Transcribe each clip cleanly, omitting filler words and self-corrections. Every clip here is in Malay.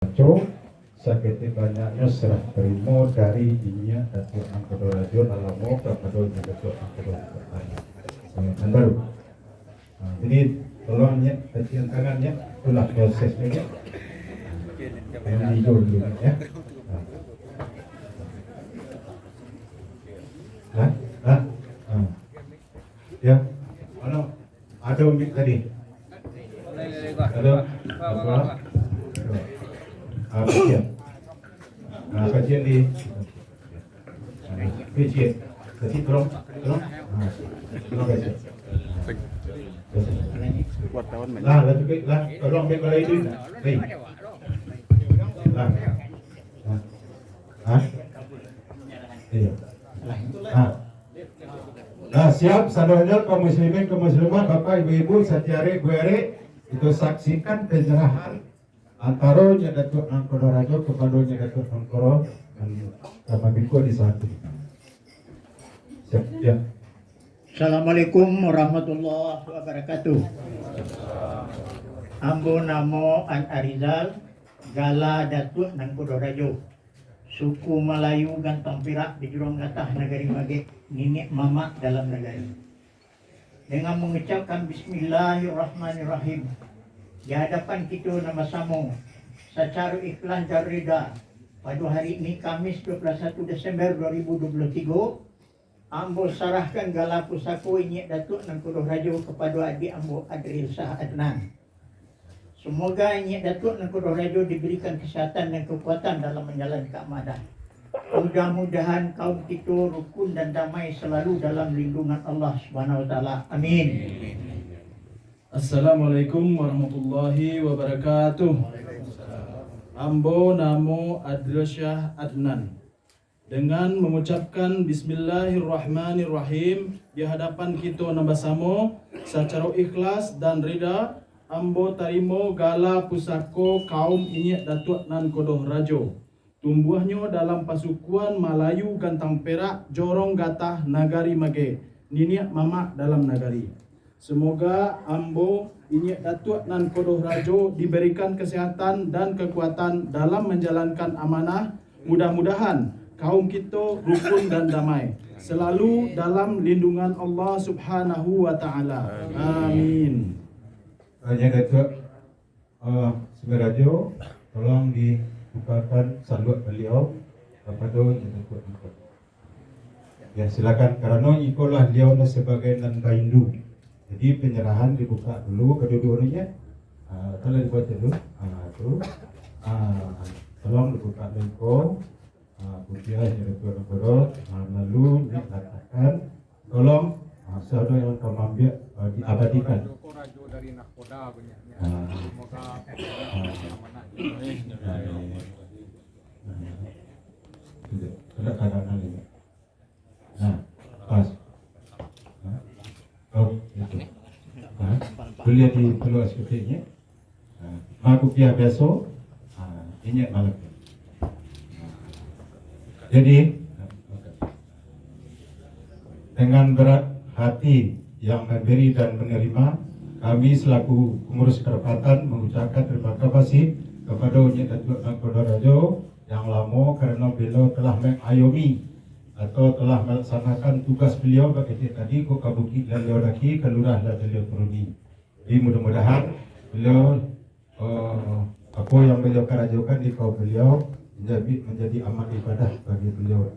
Rajo sakit banyaknya serah terima dari inya Datuk Angkodo Rajo Alamo kepada Datuk Angkodo Rajo baru. Jadi tolongnya kecian tangannya itulah prosesnya. Yang hijau dulu ya. Ya, mana ada mic tadi? Ada apa? Kajian. Kajian di kajian. Jadi tolong. Guys. Wartawan Lah, tolong mic lagi itu. Hei. Lah. Iya. Siap saudara kaum muslimin kaum muslimat Bapak Ibu satiare guere itu saksikan penyerahan antara Datuk Angkodo Rajo kepada Datuk Angkodo sama Biko di saat ini. Siap ya. Assalamualaikum warahmatullahi wabarakatuh. Ambo namo An Arizal Gala Datuk Angkodo Rajo. Suku Melayu Gantang Pirak di Jurong Gatah Negari Mage Ninik Mama dalam negari. Dengan mengucapkan Bismillahirrahmanirrahim di hadapan kita nama samo secara ikhlas dan rida pada hari ini Kamis 21 Desember 2023 ambo sarahkan gala pusako ini Datuk Angkodo Rajo kepada adik ambo Adril Shah Adnan. Semoga Nyek Datuk Angkodo Rajo diberikan kesihatan dan kekuatan dalam menjalankan amanah. Mudah-mudahan kaum kita rukun dan damai selalu dalam lindungan Allah Subhanahu wa taala. Amin. Assalamualaikum warahmatullahi wabarakatuh. Ambo namo Adril Shah Adnan. Dengan mengucapkan Bismillahirrahmanirrahim di hadapan kita nambasamo secara ikhlas dan rida ambo tarimo gala pusako kaum Inyek Datuk Angkodo Rajo. Tumbuhnya dalam pasukuan Melayu Gantang Perak Jorong Gatah Nagari Mage Niniak Mama dalam nagari. Semoga ambo Inyek Datuk Angkodo Rajo diberikan kesehatan dan kekuatan dalam menjalankan amanah. Mudah-mudahan kaum kita rukun dan damai selalu dalam lindungan Allah Subhanahu wa taala. Amin. Hanya Datuk Rajo, tolong dibukakan salut beliau kepada Datuk Angkodo. Ya silakan karena ikolah beliau sebagai nan baindu. Jadi penyerahan dibuka dulu kedua-duanya. Kalau dibuat dulu, tolong dibuka dulu. Putih Datuk Angkodo, lalu dikatakan tolong saudara yang kami diabadikan. Rajo dari Nakoda banyaknya. Semoga amanah ada karangan ini. Pas. Itu. Kuliah di Pulau Sepertinya. Aku pihak biasa. Ini malam. Jadi dengan berat hati yang memberi dan menerima, kami selaku pengurus kerapatan mengucapkan terima kasih kepada Nyek Datuk Angkodo Rajo yang lama karena beliau telah mengayomi atau telah melaksanakan tugas beliau bagi tadi ke Bukit dan Leodaki ke Lurah dan beliau turuni. Jadi mudah-mudahan beliau apa yang beliau kerajokan di kaum beliau menjadi amal ibadah bagi beliau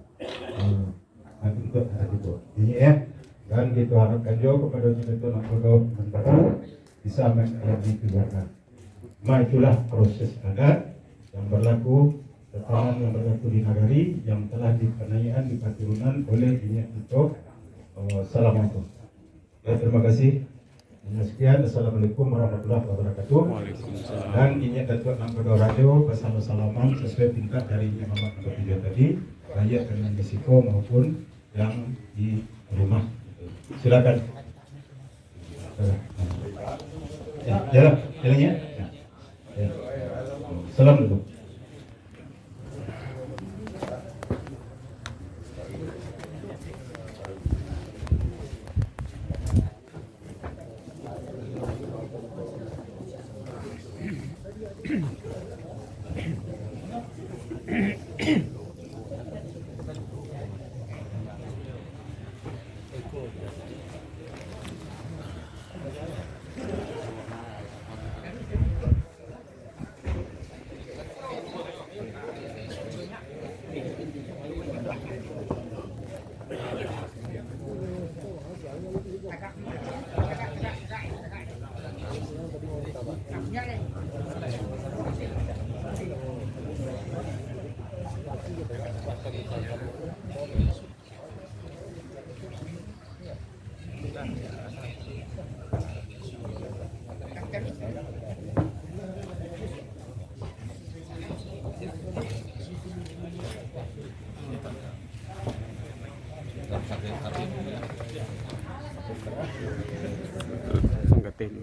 untuk hari itu. Ini ya. Dan kita harapkan juga kepada Datuk Angkodo bisa menjadi keluarga. Itulah proses adat yang berlaku tetanan yang berlaku di nagari yang telah dipenayaan di paturunan oleh Inyek Datuk. Assalamualaikum. Ya, terima kasih. Sekian, Assalamualaikum warahmatullahi wabarakatuh. Dan Inyek Datuk Angkodo Rajo bersama-salaman sesuai tingkat dari Imam Angkodo tadi, baik dengan risiko maupun yang di rumah. Silakan. Jalannya. Ya. Salam dulu. Sanggatin.